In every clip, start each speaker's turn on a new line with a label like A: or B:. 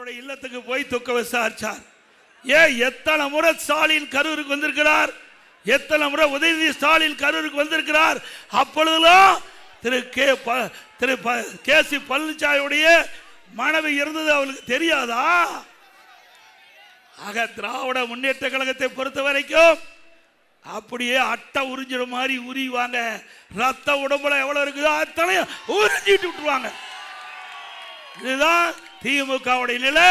A: அவருடைய இல்லத்துக்கு போய் துக்க விசாரிச்சார். எத்தனை முறை ஸ்டாலின் கரூருக்கு வந்திருக்கிறார், எத்தனை முறை உதயநிதி ஸ்டாலின் கரூருக்கு வந்திருக்கிறார். அப்பொழுதெல்லாம் திரு கே.சி. பழனிசாமியுடைய மனைவி இருந்தது அவளுக்கு தெரியாதா? ஆக திராவிட முன்னேற்ற கழகத்தை பொறுத்த வரைக்கும் அப்படியே அட்டை உறிஞ்சிட மாதிரி உரிவாங்க. ரத்த உடம்புல எவ்வளவு இருக்குதோ அத்தனையும் உறிஞ்சிட்டு விட்டுருவாங்க. இதுதான் திமுகவுடைய நிலை.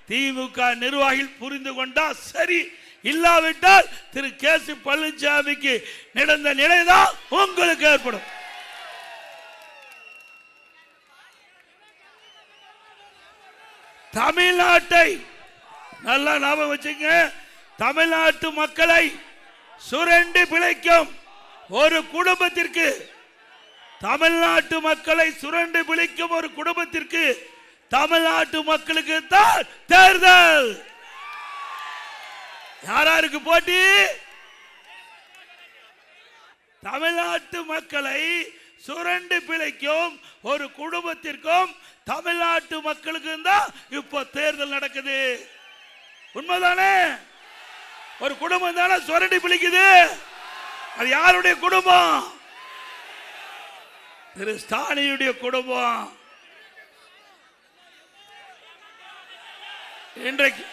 A: திமுக நிர்வாகிகள் புரிந்து கொண்டா சரி, இல்லாவிட்டால் திரு கே.சி. பழனிசாமிக்கு நடந்த நிலைதான் உங்களுக்கு ஏற்படும். தமிழ்நாட்டை நல்லா ஞாபகம் வச்சுங்க. தமிழ்நாட்டு மக்களை சுரண்டி பிழைக்கும் ஒரு குடும்பத்திற்கு, தமிழ்நாட்டு மக்களை சுரண்டி பிழைக்கும் ஒரு குடும்பத்திற்கு தமிழ்நாட்டு மக்களுக்கு தான் தேர்தல். யாராருக்கு போட்டி? தமிழ்நாட்டு மக்களை சுரண்டி பிழைக்கும் ஒரு குடும்பத்திற்கும் தமிழ்நாட்டு மக்களுக்கு தான் இப்ப தேர்தல் நடக்குது. உண்மைதானே? ஒரு குடும்பம் தானே சுரண்டி பிழைக்குது. அது யாருடைய குடும்பம்? திரு ஸ்டாலினுடைய குடும்பம். இன்றைக்கு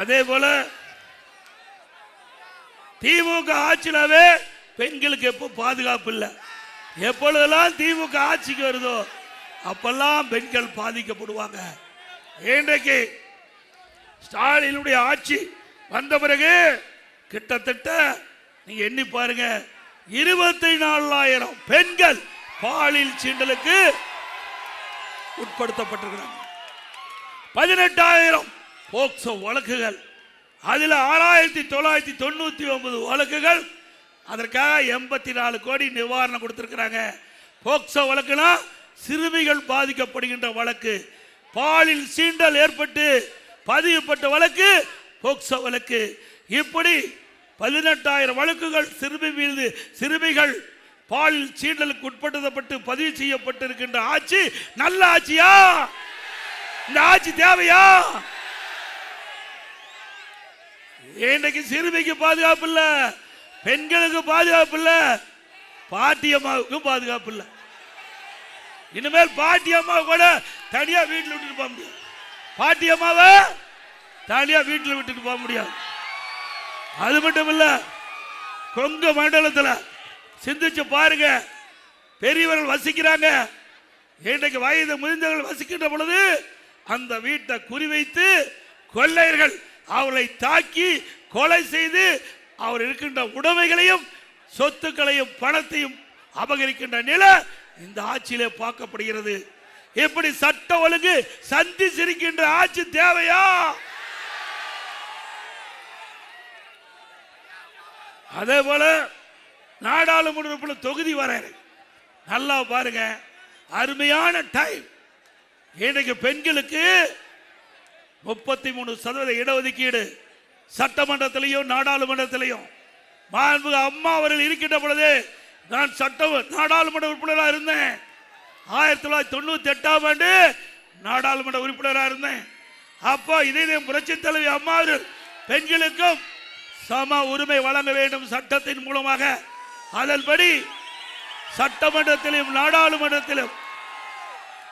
A: அதே போல திமுக ஆட்சியிலவே பெண்களுக்கு எப்போ பாதுகாப்பு இல்லை. எப்பொழுதெல்லாம் திமுக ஆட்சிக்கு வருதோ அப்பெல்லாம் பெண்கள் பாதிக்கப்படுவாங்க. இன்றைக்கு ஸ்டாலினுடைய ஆட்சி வந்த பிறகு கிட்டத்தட்ட நீங்க எண்ணி பாருங்க, 24,000 பெண்கள் பாலியல் சீண்டலுக்கு உட்படுத்தப்பட்டிருக்கிறாங்க. 18,000 போக்சோ வழக்குகள், அதில் 6,999 வழக்குகள். அதற்காக 84 கோடி நிவாரணம் கொடுத்திருக்கிறாங்க. போக்சோ வழக்குனா சிறுமிகள் பாதிக்கப்படுகின்ற வழக்கு, பாலியல் சீண்டல் ஏற்பட்டு பதிவுப்பட்ட வழக்கு போக்சோ வழக்கு. இப்படி 18,000 வழக்குகள் சிறுமிகள் பாலியல் சீண்டலுக்கு உட்படுத்தப்பட்டு பதிவு செய்யப்பட்டிருக்கின்ற ஆட்சி நல்ல ஆட்சியா? இந்த ஆட்சி தேவையா? இன்றைக்கு சிறுமிக்கு பாதுகாப்பு இல்ல, பெண்களுக்கு பாதுகாப்பு இல்ல, பாட்டியம்மாவுக்கும் பாதுகாப்பு இல்ல. இனிமேல் பாட்டியம்மா கூட தனியா வீட்டில் விட்டுட்டு போக முடியாது. பாட்டியம்மாவை தனியா வீட்டில் விட்டுட்டு போக முடியாது. அது மட்டும் இல்ல, கொங்கு மண்டலத்தில் சிந்திச்சு பாருங்க, பெரியவர்கள் வசிக்கிறாங்க. இன்றைக்கு வயது முதிர்ந்தவர்கள் வசிக்கின்ற பொழுது அந்த வீட்டை குறிவைத்து கொள்ளையர்கள் அவரை தாக்கி கொலை செய்து அவர் இருக்கின்ற உடைமைகளையும் சொத்துக்களையும் பணத்தையும் அபகரிக்கின்ற நிலை இந்த ஆட்சியிலே பார்க்கப்படுகிறது. எப்படி சட்ட ஒழுங்கு சந்தி சிரிக்கின்ற ஆட்சி தேவையா? அதே போல நாடாளுமன்ற தொகுதி வர நல்லா பாருங்க, அருமையான டைம். இன்றைக்கு பெண்களுக்கு 33% இடஒதுக்கீடு சட்டமன்றத்திலையும் நாடாளுமன்றத்திலையும். மாண்புமிகு அம்மா அவர்கள் இருக்கின்ற பொழுது நான் நாடாளுமன்ற உறுப்பினராக இருந்தேன். 1998ஆம் ஆண்டு நாடாளுமன்ற உறுப்பினராக இருந்தேன். அப்போ இதே புரட்சி தலைவி அம்மா அவர்கள் பெண்களுக்கும் சம உரிமை வழங்க வேண்டும் சட்டத்தின் மூலமாக. அதன்படி சட்டமன்றத்திலும் நாடாளுமன்றத்திலும்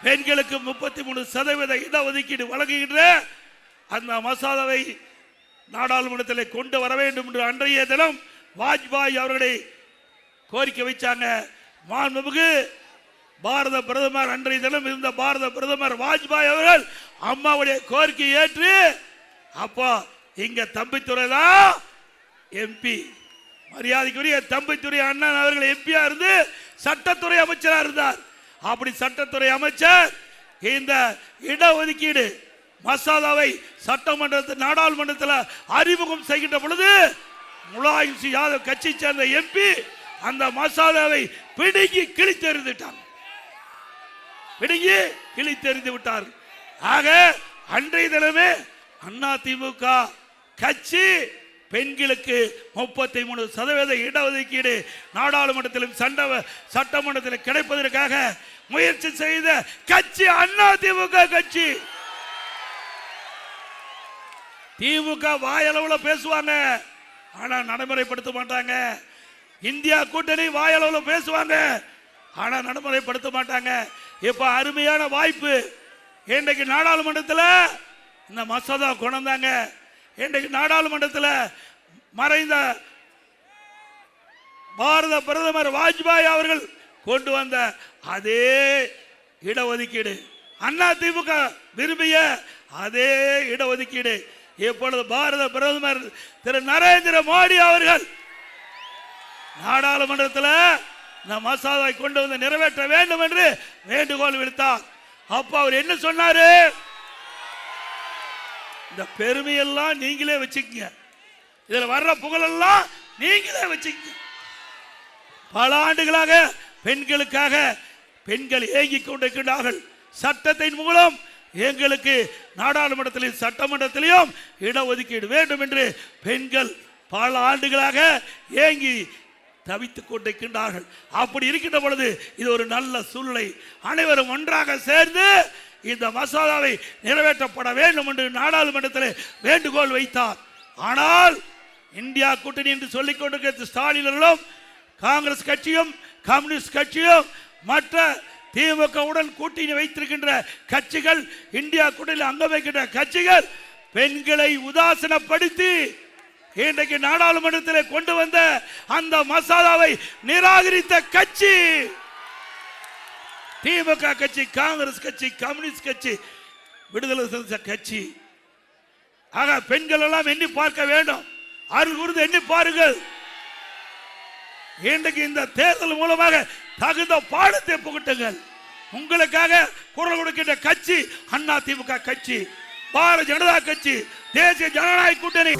A: பெண்களுக்கு 33% இடஒதுக்கீடு வழங்குகின்ற அந்த மசோதாவை நாடாளுமன்றத்தில் கொண்டு வர வேண்டும் என்று அன்றைய தினம் வாஜ்பாய் அவர்களை கோரிக்கை வைச்சாங்க. மாண்புமிகு பாரத பிரதமர், அன்றைய தினம் இருந்த பாரத பிரதமர் வாஜ்பாய் அவர்கள் அம்மாவுடைய கோரிக்கை ஏற்று அப்போ இங்க தம்பித்துறை தான் எம்பி, மரியாதைக்குரிய தம்பித்துறை அண்ணன் அவர்கள் எம்பியா இருந்து சட்டத்துறை அமைச்சராக இருந்தார். அப்படி சட்டத்துறை அமைச்சர் இந்த இடஒதுக்கீடு மசோதாவை சட்டமன்றத்தில் நாடாளுமன்றத்தில் அறிமுகம் செய்கின்ற பொழுது முலாயம் சிங் யாதவ் கட்சி சேர்ந்த எம்பி அந்த மசோதாவை பிடுங்கி கிழித்தெறிந்து விட்டார். ஆக அன்றைய தினமே அதிமுக கட்சி பெண்களுக்கு 33% இடஒதுக்கீடு நாடாளுமன்றத்திலும் சட்டமன்றத்தில் கிடைப்பதற்காக முயற்சி செய்த கட்சி அதிமுக கட்சி. திமுக வாயளவுல பேசுவாங்க, ஆனா நடைமுறைப்படுத்த மாட்டாங்க. இந்தியா கூட்டணி வாயளவுல பேசுவாங்க, ஆனா நடைமுறைப்படுத்த மாட்டாங்க. இப்ப அருமையான வாய்ப்பு. இன்றைக்கு நாடாளுமன்றத்தில் இந்த மசோதா கொண்டு வந்தாங்க. இன்றைக்கு நாடாளுமன்றத்தில் மறைந்த பாரத பிரதமர் வாஜ்பாய் அவர்கள் கொண்டு வந்த அதே இடஒதுக்கீடு, அதிமுக விரும்பிய அதே இடஒதுக்கீடு இப்பொழுது பாரத பிரதமர் திரு நரேந்திர மோடி அவர்கள் நாடாளுமன்றத்தில் இந்த மசோதாவை கொண்டு வந்து நிறைவேற்ற வேண்டும் என்று வேண்டுகோள் விடுத்தார். அப்ப அவர் என்ன சொன்னாரு? இந்த பெருமையெல்லாம் நீங்களே வச்சுக்கங்க, இதுல வர்ற புகழெல்லாம் நீங்களே வச்சுக்கங்க. பல ஆண்டுகளாக பெண்களுக்காக பெண்கள் ஏங்கிக் கொண்டிருக்கிறார்கள். சட்டத்தின் மூலம் எங்களுக்கு நாடாளுமன்றத்திலும் சட்டமன்றத்திலும் இடஒதுக்கீடு வேண்டும் என்று பெண்கள் பல ஆண்டுகளாக ஏங்கி தவித்துக் கொண்டிருக்கின்றார்கள். அப்படி இருக்கின்ற பொழுது இது ஒரு நல்ல சூழ்நிலை. அனைவரும் ஒன்றாக சேர்ந்து இந்த மசோதாவை நிறைவேற்றப்பட வேண்டும் என்று நாடாளுமன்றத்தில் வேண்டுகோள் வைத்தார். ஆனால் இந்தியா கூட்டணி என்று சொல்லிக் கொண்டிருக்கிற ஸ்டாலினர்களும் காங்கிரஸ் கட்சியும் கம்யூனிஸ்ட் கட்சியும் மற்ற திமுகவுடன் கூட்டணி வைத்திருக்கின்ற கட்சிகள், இந்தியா கூட்டணியில் அங்கம் வைக்கின்ற கட்சிகள் பெண்களை உதாசீனப்படுத்தி இன்றைக்கு நாடாளுமன்றத்தில் கொண்டு வந்த அந்த மசோதாவை நிராகரித்த கட்சி திமுக கட்சி, காங்கிரஸ் கட்சி, கம்யூனிஸ்ட் கட்சி, விடுதலை சிறுத்தை கட்சி. ஆக பெண்கள் எல்லாம் எண்ணி பார்க்க வேண்டும். அருள் கூர்ந்து எண்ணி பாருங்கள். இன்றைக்கு இந்த தேர்தல் மூலமாக தகுந்த பாடத்தை புகட்டுங்கள். உங்களுக்காக குரல் கொடுக்கின்ற கட்சி அதிமுக கட்சி, பாரதிய ஜனதா கட்சி, தேசிய ஜனநாயக கூட்டணி.